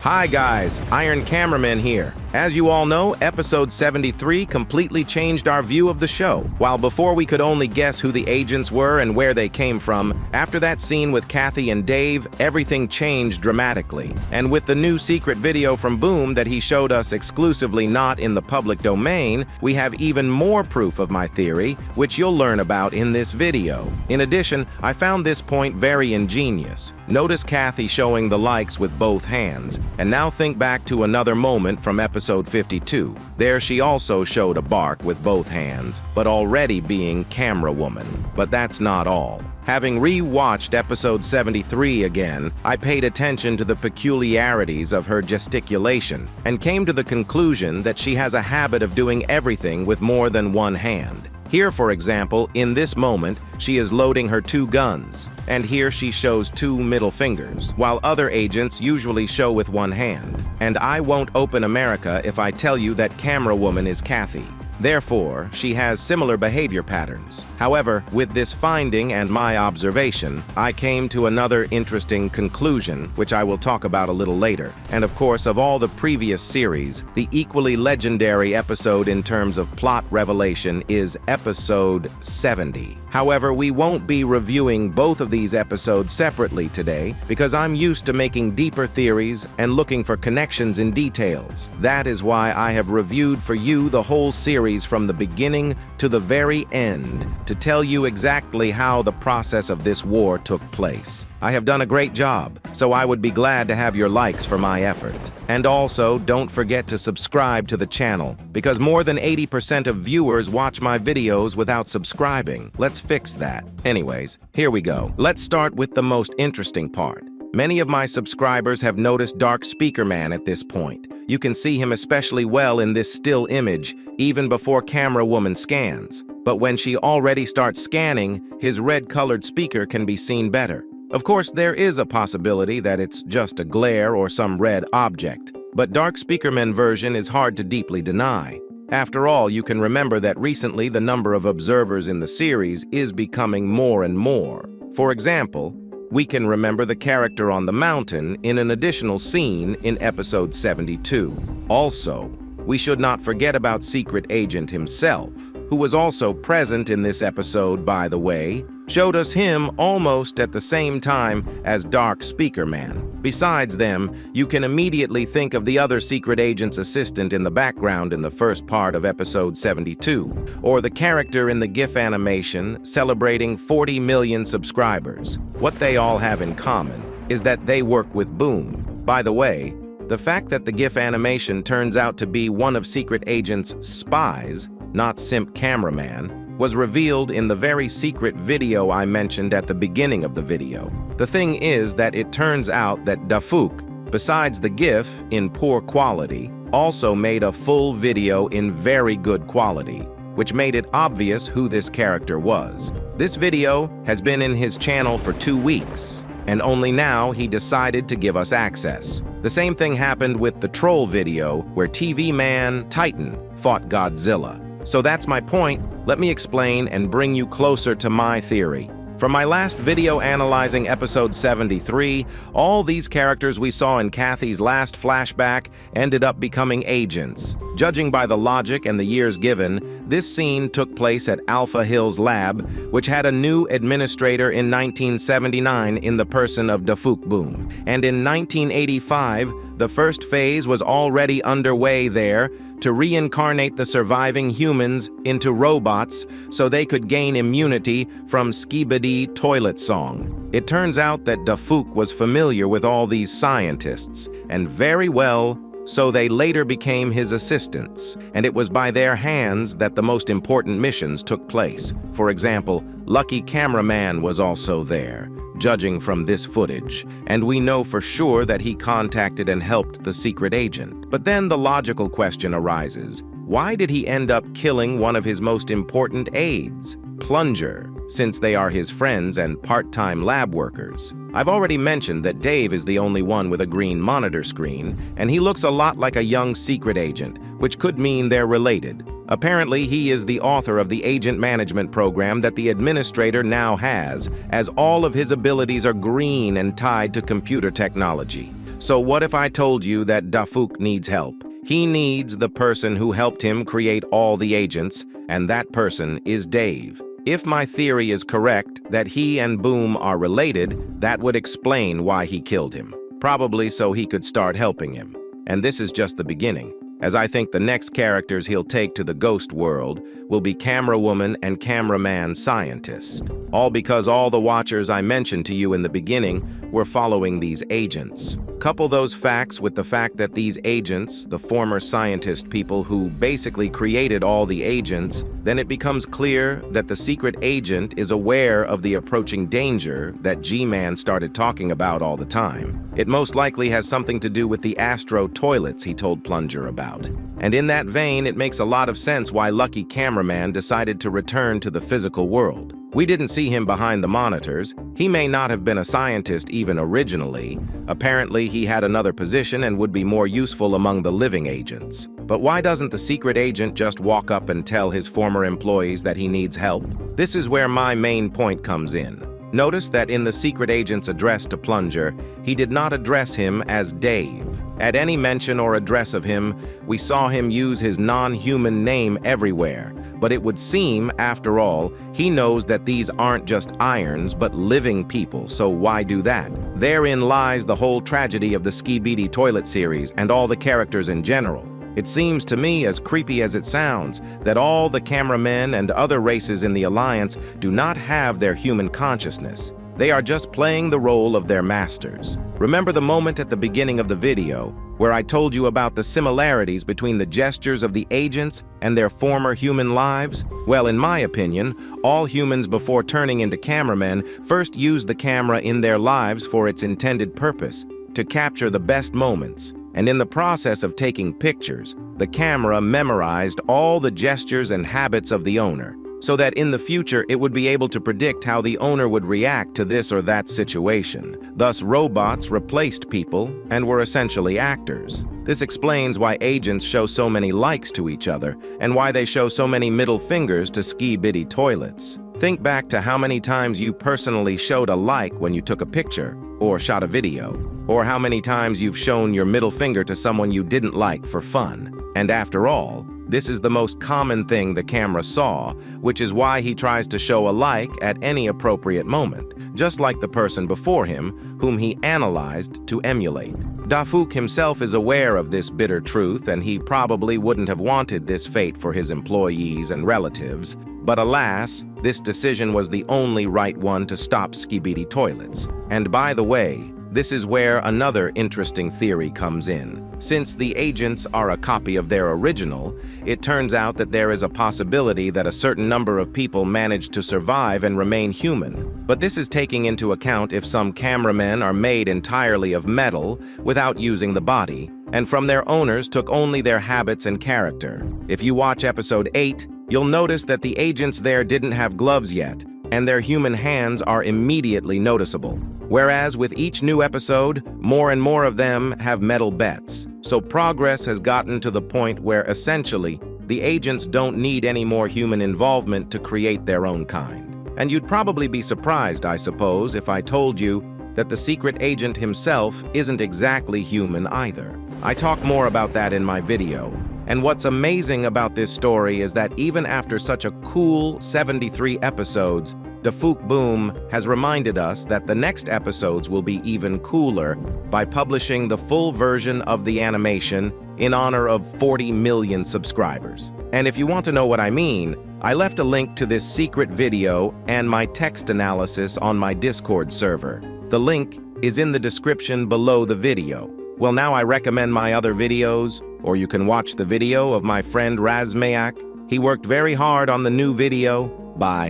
Hi guys, Iron Cameraman here. As you all know, episode 73 completely changed our view of the show. While before we could only guess who the agents were and where they came from, after that scene with Kathy and Dave, everything changed dramatically. And with the new secret video from Boom that he showed us exclusively not in the public domain, we have even more proof of my theory, which you'll learn about in this video. In addition, I found this point very ingenious. Notice Kathy showing the likes with both hands, and now think back to another moment from episode 52. There she also showed a bark with both hands, but already being camera woman. But that's not all. Having re-watched episode 73 again, I paid attention to the peculiarities of her gesticulation and came to the conclusion that she has a habit of doing everything with more than one hand. Here, for example, in this moment, she is loading her two guns, and here she shows two middle fingers, while other agents usually show with one hand. And I won't open America if I tell you that camera woman is Kathy. Therefore, she has similar behavior patterns. However, with this finding and my observation, I came to another interesting conclusion, which I will talk about a little later. And of course, of all the previous series, the equally legendary episode in terms of plot revelation is episode 70. However, we won't be reviewing both of these episodes separately today because I'm used to making deeper theories and looking for connections in details. That is why I have reviewed for you the whole series from the beginning to the very end to tell you exactly how the process of this war took place. I have done a great job, so I would be glad to have your likes for my effort. And also, don't forget to subscribe to the channel, because more than 80% of viewers watch my videos without subscribing. Let's fix that. Anyways, here we go. Let's start with the most interesting part. Many of my subscribers have noticed Dark Speaker Man at this point. You can see him especially well in this still image, even before Camera Woman scans. But when she already starts scanning, his red-colored speaker can be seen better. Of course, there is a possibility that it's just a glare or some red object, but Dark Speakerman version is hard to deeply deny. After all, you can remember that recently the number of observers in the series is becoming more and more. For example, we can remember the character on the mountain in an additional scene in episode 72. Also, we should not forget about Secret Agent himself, who was also present in this episode, by the way, showed us him almost at the same time as Dark Speaker Man. Besides them, you can immediately think of the other Secret Agent's assistant in the background in the first part of episode 72, or the character in the GIF animation celebrating 40 million subscribers. What they all have in common is that they work with Boom. By the way, the fact that the GIF animation turns out to be one of Secret Agent's spies, not simp cameraman, was revealed in the very secret video I mentioned at the beginning of the video. The thing is that it turns out that Dafuk, besides the GIF in poor quality, also made a full video in very good quality, which made it obvious who this character was. This video has been in his channel for 2 weeks, and only now he decided to give us access. The same thing happened with the troll video where TV man Titan fought Godzilla. So that's my point. Let me explain and bring you closer to my theory. From my last video analyzing episode 73, all these characters we saw in Kathy's last flashback ended up becoming agents. Judging by the logic and the years given, this scene took place at Alpha Hill's lab, which had a new administrator in 1979 in the person of Dafuk Boom. And in 1985, the first phase was already underway there to reincarnate the surviving humans into robots so they could gain immunity from Skibidi Toilet song. It turns out that Dafuk was familiar with all these scientists, and very well, so they later became his assistants, and it was by their hands that the most important missions took place. For example, Lucky Cameraman was also there, judging from this footage, and we know for sure that he contacted and helped the secret agent. But then the logical question arises, why did he end up killing one of his most important aides, Plunger, since they are his friends and part-time lab workers? I've already mentioned that Dave is the only one with a green monitor screen, and he looks a lot like a young secret agent, which could mean they're related. Apparently, he is the author of the agent management program that the administrator now has, as all of his abilities are green and tied to computer technology. So what if I told you that Dafuk needs help? He needs the person who helped him create all the agents, and that person is Dave. If my theory is correct that he and Boom are related, that would explain why he killed him. Probably so he could start helping him. And this is just the beginning, as I think the next characters he'll take to the ghost world will be Camerawoman and Cameraman Scientist. All because all the watchers I mentioned to you in the beginning were following these agents. Couple those facts with the fact that these agents, the former scientist people who basically created all the agents, then it becomes clear that the secret agent is aware of the approaching danger that G-Man started talking about all the time. It most likely has something to do with the Astro toilets he told Plunger about. And in that vein, it makes a lot of sense why Lucky Cameraman decided to return to the physical world. We didn't see him behind the monitors. He may not have been a scientist even originally. Apparently, he had another position and would be more useful among the living agents. But why doesn't the secret agent just walk up and tell his former employees that he needs help? This is where my main point comes in. Notice that in the secret agent's address to Plunger, he did not address him as Dave. At any mention or address of him, we saw him use his non-human name everywhere. But it would seem, after all, he knows that these aren't just irons, but living people, so why do that? Therein lies the whole tragedy of the Skibidi Toilet series and all the characters in general. It seems to me, as creepy as it sounds, that all the cameramen and other races in the Alliance do not have their human consciousness. They are just playing the role of their masters. Remember the moment at the beginning of the video where I told you about the similarities between the gestures of the agents and their former human lives? Well, in my opinion, all humans before turning into cameramen first use the camera in their lives for its intended purpose, to capture the best moments. And in the process of taking pictures, the camera memorized all the gestures and habits of the owner, so that in the future it would be able to predict how the owner would react to this or that situation. Thus, robots replaced people and were essentially actors. This explains why agents show so many likes to each other, and why they show so many middle fingers to Skibidi Toilets. Think back to how many times you personally showed a like when you took a picture or shot a video, or how many times you've shown your middle finger to someone you didn't like for fun. And after all, this is the most common thing the camera saw, which is why he tries to show a like at any appropriate moment, just like the person before him, whom he analyzed to emulate. Dafuk himself is aware of this bitter truth, and he probably wouldn't have wanted this fate for his employees and relatives. But alas, this decision was the only right one to stop Skibidi Toilets. And by the way, this is where another interesting theory comes in. Since the agents are a copy of their original, it turns out that there is a possibility that a certain number of people manage to survive and remain human. But this is taking into account if some cameramen are made entirely of metal without using the body, and from their owners took only their habits and character. If you watch episode 8, you'll notice that the agents there didn't have gloves yet, and their human hands are immediately noticeable. Whereas with each new episode, more and more of them have metal bets. So progress has gotten to the point where essentially, the agents don't need any more human involvement to create their own kind. And you'd probably be surprised, I suppose, if I told you that the secret agent himself isn't exactly human either. I talk more about that in my video. And what's amazing about this story is that even after such a cool 73 episodes, Dafuk Boom has reminded us that the next episodes will be even cooler by publishing the full version of the animation in honor of 40 million subscribers. And if you want to know what I mean, I left a link to this secret video and my text analysis on my Discord server. The link is in the description below the video. Well, now I recommend my other videos, or you can watch the video of my friend Razmayak. He worked very hard on the new video. Bye.